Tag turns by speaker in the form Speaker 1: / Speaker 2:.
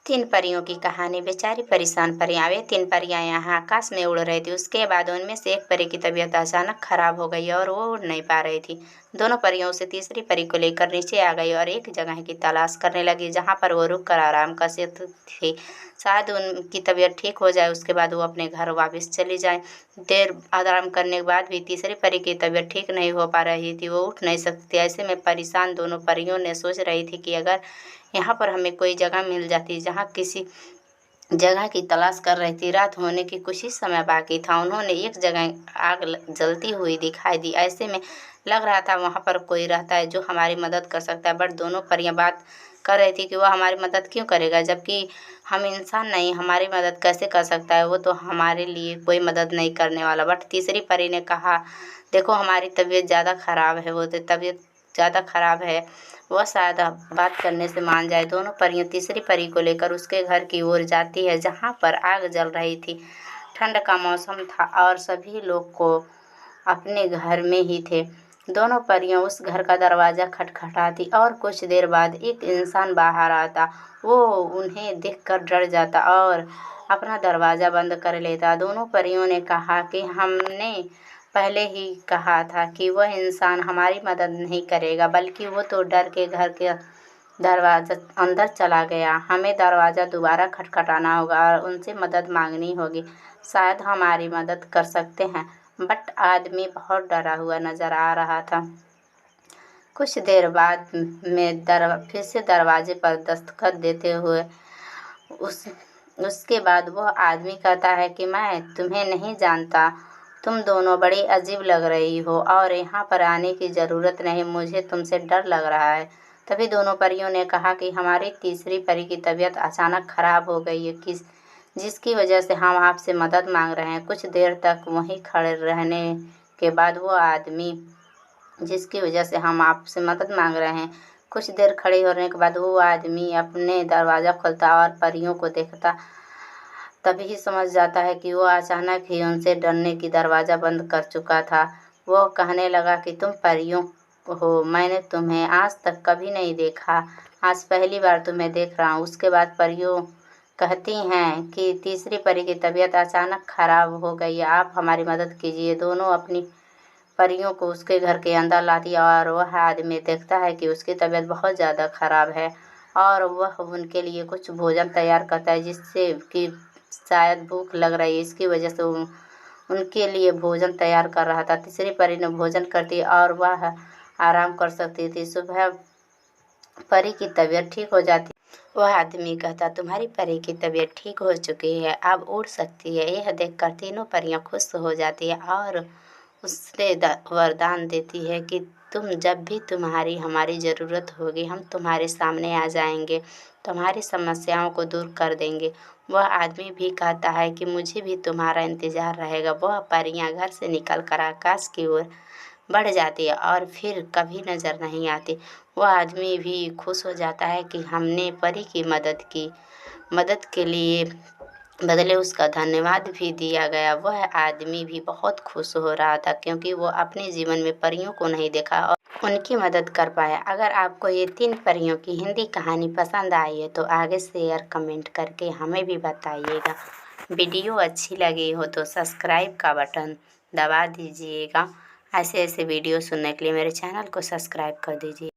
Speaker 1: तीन परियों की कहानी। बेचारी परेशान परियां। वे तीन परियां यहाँ आकाश में उड़ रही थी। उसके बाद उनमें से एक परी की तबीयत अचानक खराब हो गई और वो उड़ नहीं पा रही थी। दोनों परियों से तीसरी परी को लेकर नीचे आ गई और एक जगह की तलाश करने लगी जहाँ पर वो रुक कर आराम कर सकती थी। शायद उनकी तबीयत ठीक हो जाए, उसके बाद वो अपने घर वापस चली जाए। देर आराम करने के बाद भी तीसरी परी की तबीयत ठीक नहीं हो पा रही थी। वो उठ नहीं सकती थी। ऐसे में परेशान दोनों परियों ने सोच रही थी कि अगर यहाँ पर हमें कोई जगह मिल जाती जहाँ किसी जगह की तलाश कर रही थी। रात होने की कुछ ही समय बाकी था। उन्होंने एक जगह आग जलती हुई दिखाई दी। ऐसे में लग रहा था वहाँ पर कोई रहता है जो हमारी मदद कर सकता है। बट दोनों परियां बात कर रही थी कि वह हमारी मदद क्यों करेगा, जबकि हम इंसान नहीं, हमारी मदद कैसे कर सकता है, वो तो हमारे लिए कोई मदद नहीं करने वाला। बट तीसरी परी ने कहा, देखो हमारी तबीयत ज़्यादा ख़राब है, वो तो तबीयत ज़्यादा ख़राब है, वह शायद बात करने से मान जाए। दोनों परियां तीसरी परी को लेकर उसके घर की ओर जाती है जहाँ पर आग जल रही थी। ठंड का मौसम था और सभी लोग को अपने घर में ही थे। दोनों परियां उस घर का दरवाज़ा खटखटाती और कुछ देर बाद एक इंसान बाहर आता। वो उन्हें देखकर डर जाता और अपना दरवाज़ा बंद कर लेता। दोनों परियों ने कहा कि हमने पहले ही कहा था कि वह इंसान हमारी मदद नहीं करेगा, बल्कि वो तो डर के घर के दरवाज़ा अंदर चला गया। हमें दरवाज़ा दोबारा खटखटाना होगा और उनसे मदद मांगनी होगी। शायद हमारी मदद कर सकते हैं। बट आदमी बहुत डरा हुआ नजर आ रहा था। कुछ देर बाद में फिर से दरवाजे पर दस्तखत देते हुए उसके बाद वह आदमी कहता है कि मैं तुम्हें नहीं जानता, तुम दोनों बड़ी अजीब लग रही हो और यहाँ पर आने की ज़रूरत नहीं, मुझे तुमसे डर लग रहा है। तभी दोनों परियों ने कहा कि हमारी तीसरी परी की तबीयत अचानक ख़राब हो गई है, जिसकी वजह से हम आपसे मदद मांग रहे हैं। कुछ देर तक वहीं खड़े रहने के बाद वो आदमी जिसकी वजह से हम आपसे मदद मांग रहे हैं, कुछ देर खड़े होने के बाद वो आदमी अपने दरवाज़ा खोलता और परियों को देखता। तभी समझ जाता है कि वो अचानक ही उनसे डरने की दरवाज़ा बंद कर चुका था। वो कहने लगा कि तुम परियों हो, मैंने तुम्हें आज तक कभी नहीं देखा, आज पहली बार तुम्हें देख रहा हूँ। उसके बाद परियों कहती हैं कि तीसरी परी की तबीयत अचानक ख़राब हो गई है, आप हमारी मदद कीजिए। दोनों अपनी परियों को उसके घर के अंदर लाती और वह आदमी देखता है कि उसकी तबीयत बहुत ज़्यादा ख़राब है और वह उनके लिए कुछ भोजन तैयार करता है, जिससे कि शायद भूख लग रही है, इसकी वजह से उनके लिए भोजन तैयार कर रहा था। तीसरी परी ने भोजन कर दिया और वह आराम कर सकती थी। सुबह परी की तबीयत ठीक हो जाती। वह आदमी कहता, तुम्हारी परी की तबीयत ठीक हो चुकी है, अब उड़ सकती है। यह देखकर तीनों परियां खुश हो जाती है और उससे वरदान देती है कि तुम जब भी तुम्हारी हमारी ज़रूरत होगी, हम तुम्हारे सामने आ जाएंगे, तुम्हारी समस्याओं को दूर कर देंगे। वह आदमी भी कहता है कि मुझे भी तुम्हारा इंतज़ार रहेगा। वह परियां घर से निकलकर आकाश की ओर बढ़ जाती है और फिर कभी नज़र नहीं आती। वह आदमी भी खुश हो जाता है कि हमने परी की मदद की। मदद के लिए बदले उसका धन्यवाद भी दिया गया। वह आदमी भी बहुत खुश हो रहा था क्योंकि वो अपने जीवन में परियों को नहीं देखा और उनकी मदद कर पाया। अगर आपको ये तीन परियों की हिंदी कहानी पसंद आई है तो आगे शेयर कमेंट करके हमें भी बताइएगा। वीडियो अच्छी लगी हो तो सब्सक्राइब का बटन दबा दीजिएगा। ऐसे ऐसे वीडियो सुनने के लिए मेरे चैनल को सब्सक्राइब कर दीजिए।